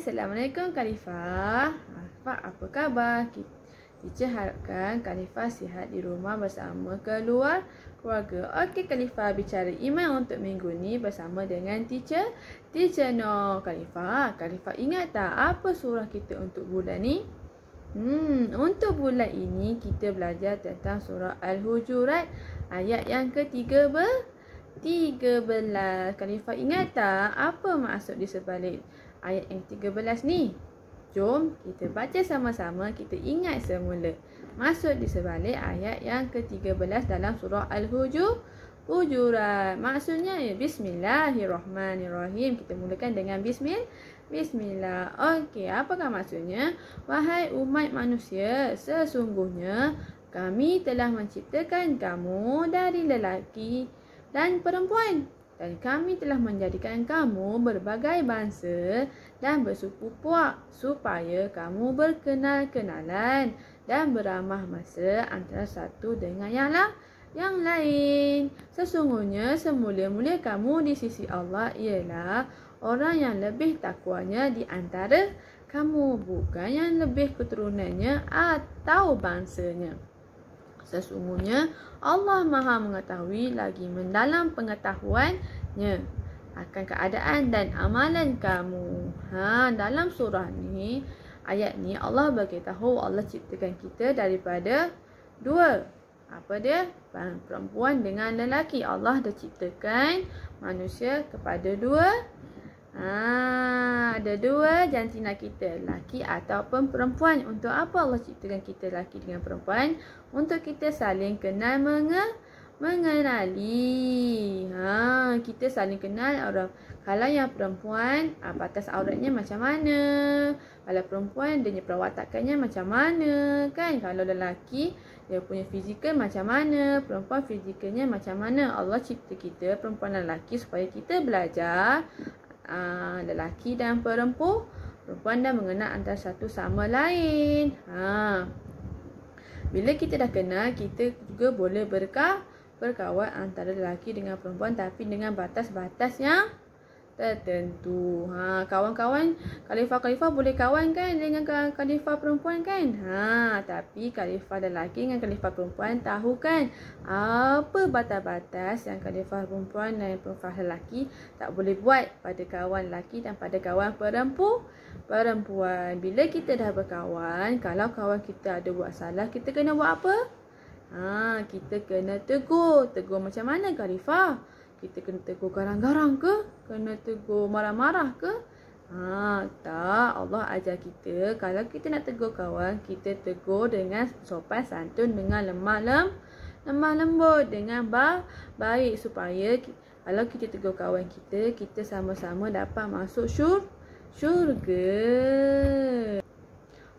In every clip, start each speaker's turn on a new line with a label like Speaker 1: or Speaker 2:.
Speaker 1: Assalamualaikum Khalifah. Apa khabar? Teacher harapkan Khalifah sihat di rumah bersama keluarga. Okey Khalifah, bicara iman untuk minggu ni bersama dengan Teacher No. Khalifah ingat tak apa surah kita untuk bulan ni? Untuk bulan ini kita belajar tentang surah Al-Hujurat ayat yang ke-13. Khalifah ingat tak apa maksud di sebalik ayat yang 13 ni? Jom kita baca sama-sama, kita ingat semula maksud di sebalik ayat yang ke-13 dalam surah Al-Hujurat. Maksudnya Bismillahirrahmanirrahim. Kita mulakan dengan Bismillah. Okey, apakah maksudnya? Wahai umat manusia, sesungguhnya kami telah menciptakan kamu dari lelaki dan perempuan, dan kami telah menjadikan kamu berbagai bangsa dan bersuku puak supaya kamu berkenal-kenalan dan beramah mesra antara satu dengan yang lain. Sesungguhnya semula-mula kamu di sisi Allah ialah orang yang lebih takwanya di antara kamu, bukan yang lebih keturunannya atau bangsanya. Sesungguhnya Allah Maha mengetahui lagi mendalam pengetahuannya akan keadaan dan amalan kamu. Dalam surah ni, ayat ni Allah beritahu Allah ciptakan kita daripada dua. Apa dia? Perempuan dengan lelaki. Allah dah ciptakan manusia kepada dua. Ada dua jantina kita, lelaki ataupun perempuan. Untuk apa Allah ciptakan kita lelaki dengan perempuan? Untuk kita saling kenal mengenali. Kita saling kenal orang. Kalau yang perempuan, batas auratnya macam mana? Kalau perempuan, dia punya perwatakannya macam mana? Kan? Kalau lelaki, dia punya fizikal macam mana? Perempuan fizikalnya macam mana? Allah cipta kita perempuan dan lelaki supaya kita belajar lelaki dan perempuan dan mengenal antara satu sama lain. Bila kita dah kenal, kita juga boleh berkawan antara lelaki dengan perempuan, tapi dengan batas-batas yang tertentu. Kawan-kawan Khalifah boleh kawan kan dengan Khalifah perempuan kan? Tapi Khalifah lelaki dengan Khalifah perempuan tahu kan apa batas-batas yang Khalifah perempuan dan Khalifah lelaki tak boleh buat pada kawan lelaki dan pada kawan perempuan. Bila kita dah berkawan, kalau kawan kita ada buat salah, kita kena buat apa? Kita kena tegur. Tegur macam mana Khalifah? Kita kena tegur garang-garang ke? Kena tegur marah-marah ke? Tak. Allah ajar kita, kalau kita nak tegur kawan, kita tegur dengan sopan santun, dengan lemah lembut, dengan baik, supaya kalau kita tegur kawan kita, kita sama-sama dapat masuk syurga.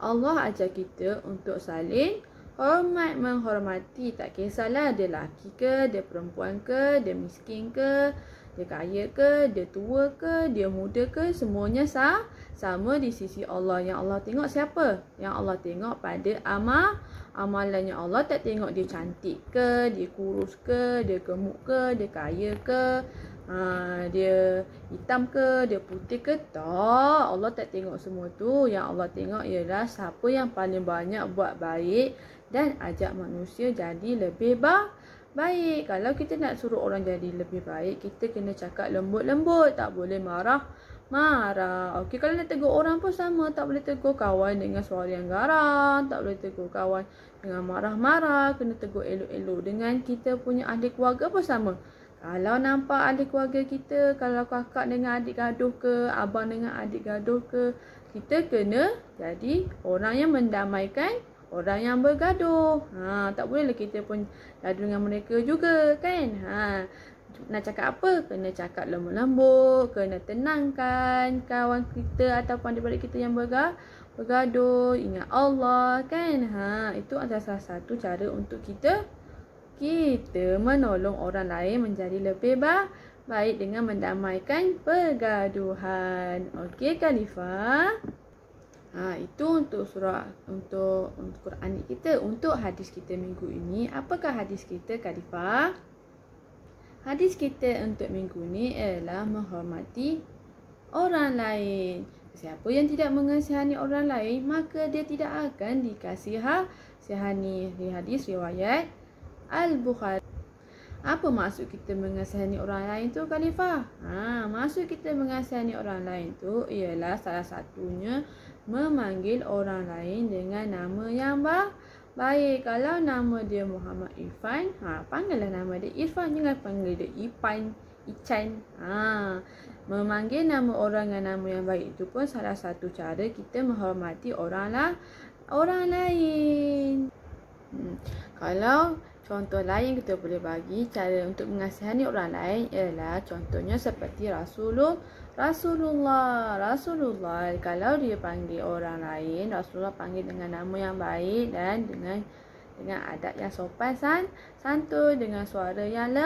Speaker 1: Allah ajar kita untuk saling hormat menghormati. Tak kisahlah dia lelaki ke, dia perempuan ke, dia miskin ke, dia kaya ke, dia tua ke, dia muda ke, semuanya sama di sisi Allah. Yang Allah tengok siapa? Yang Allah tengok pada amalannya. Allah tak tengok dia cantik ke, dia kurus ke, dia gemuk ke, dia kaya ke, dia hitam ke, dia putih ke. Tak, Allah tak tengok semua tu. Yang Allah tengok ialah siapa yang paling banyak buat baik dan ajak manusia jadi lebih baik. Kalau kita nak suruh orang jadi lebih baik, kita kena cakap lembut-lembut, tak boleh marah. Okey, kalau nak tegur orang pun sama, tak boleh tegur kawan dengan suara yang garang, tak boleh tegur kawan dengan marah-marah, kena tegur elok-elok. Dengan kita punya ahli keluarga pun sama. Kalau nampak ahli keluarga kita, kalau kakak dengan adik gaduh ke, abang dengan adik gaduh ke, kita kena jadi orang yang mendamaikan orang yang bergaduh. Tak bolehlah kita pun gaduh dengan mereka juga kan. Nak cakap apa? Kena cakap lembut-lembut, kena tenangkan kawan kita ataupun adik-adik kita yang bergaduh. Ingat Allah kan. Itu adalah salah satu cara untuk kita menolong orang lain menjadi lebih baik dengan mendamaikan pergaduhan. Okey Khalifah. Itu untuk surah, untuk Quran kita. Untuk hadis kita minggu ini, apakah hadis kita Khalifah? Hadis kita untuk minggu ni ialah menghormati orang lain. siapa yang tidak mengasihani orang lain, maka dia tidak akan dikasihani. Di hadis riwayat Al-Bukhari. Apa maksud kita mengasihani orang lain tu, Khalifah? Maksud kita mengasihani orang lain tu ialah salah satunya memanggil orang lain dengan nama yang baik. Kalau nama dia Muhammad Irfan, panggillah nama dia Irfan, jangan panggil dia Ican. Memanggil nama orang dengan nama yang baik itu pun salah satu cara kita menghormati orang lain. Kalau contoh lain kita boleh bagi cara untuk mengasihani orang lain ialah contohnya seperti Rasulullah. Kalau dia panggil orang lain, Rasulullah panggil dengan nama yang baik dan dengan adab yang sopan santun, dengan suara yang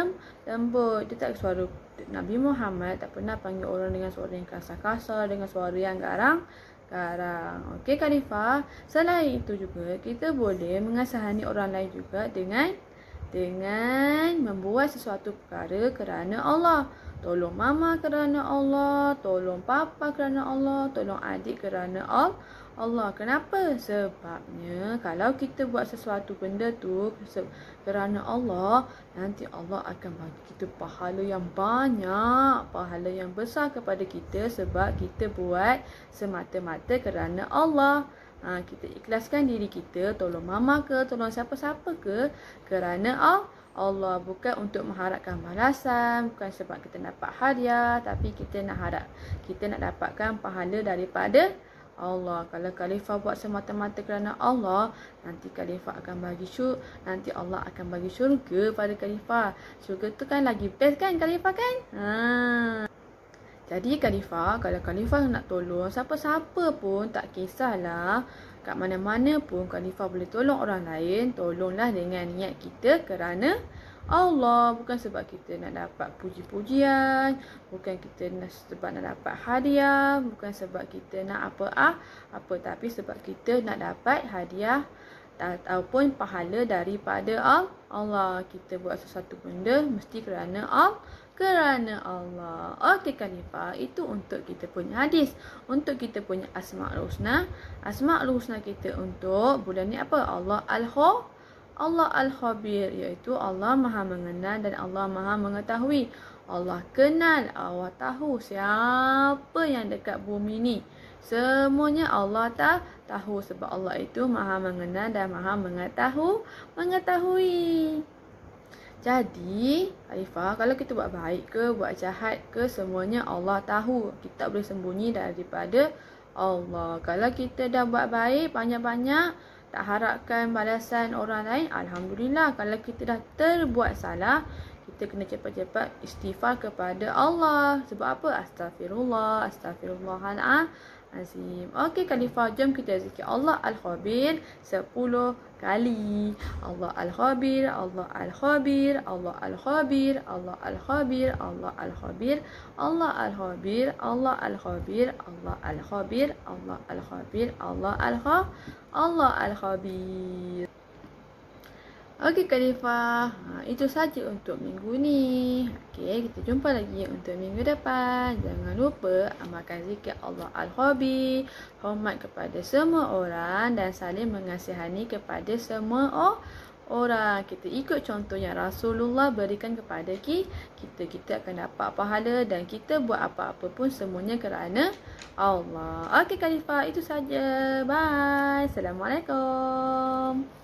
Speaker 1: lembut. Dia tak suara Nabi Muhammad tak pernah panggil orang dengan suara yang kasar-kasar, dengan suara yang garang. Okey Khalifah. Selain itu juga kita boleh mengasihani orang lain juga dengan membuat sesuatu perkara kerana Allah. Tolong mama kerana Allah, tolong papa kerana Allah, tolong adik kerana Allah. Kenapa? Sebabnya kalau kita buat sesuatu benda tu kerana Allah, nanti Allah akan bagi kita pahala yang banyak, pahala yang besar kepada kita sebab kita buat semata-mata kerana Allah. Kita ikhlaskan diri kita, tolong mama ke, tolong siapa-siapa ke, kerana Allah, bukan untuk mengharapkan balasan, bukan sebab kita dapat hadiah, tapi kita nak dapatkan pahala daripada Allah. Kalau Khalifah buat semata-mata kerana Allah, nanti Khalifah akan nanti Allah akan bagi syurga pada Khalifah. Syurga tu kan lagi best kan Khalifah kan? Jadi Khalifah, kalau Khalifah nak tolong siapa-siapa pun, tak kisahlah kat mana-mana pun Khalifah boleh tolong orang lain, tolonglah dengan niat kita kerana Allah, bukan sebab kita nak dapat puji-pujian, bukan kita sebab nak dapat hadiah, bukan sebab kita nak apa, tapi sebab kita nak dapat hadiah ataupun pahala daripada Allah. Kita buat sesuatu benda mesti kerana Allah. Okey Khalifah, itu untuk kita punya hadis, untuk kita punya Asmaul Husna. Asmaul Husna kita untuk bulan ni apa? Allah Al-Khabir, iaitu Allah Maha mengenal dan Allah Maha mengetahui. Allah kenal, Allah tahu siapa yang dekat bumi ni. Semuanya Allah tahu sebab Allah itu Maha mengenal dan Maha mengetahui. Jadi, Khalifah, kalau kita buat baik ke, buat jahat ke, semuanya Allah tahu. Kita tak boleh sembunyi daripada Allah. Kalau kita dah buat baik banyak-banyak, tak harapkan balasan orang lain, Alhamdulillah. Kalau kita dah terbuat salah, kita kena cepat-cepat istighfar kepada Allah. Sebab apa? Astagfirullahalazim. Okey Khalifah, jom kita zikir Allah Al-Khabir 10 kali. Allah Al-Khabir, Allah Al-Khabir, Allah Al-Khabir, Allah Al-Khabir, Allah Al-Khabir, Allah Al-Khabir, Allah Al-Khabir, Allah Al-Khabir, Allah Al-Khabir, Allah Al-Khabir. Okey Khalifah, itu saja untuk minggu ni. Okey, kita jumpa lagi untuk minggu depan. Jangan lupa amalkan zikir Allah Al-Khabir, hormat kepada semua orang dan saling mengasihani kepada semua orang. Kita ikut contoh yang Rasulullah berikan kepada kita. Kita akan dapat pahala dan kita buat apa-apa pun semuanya kerana Allah. Okey Khalifah, itu saja. Bye. Assalamualaikum.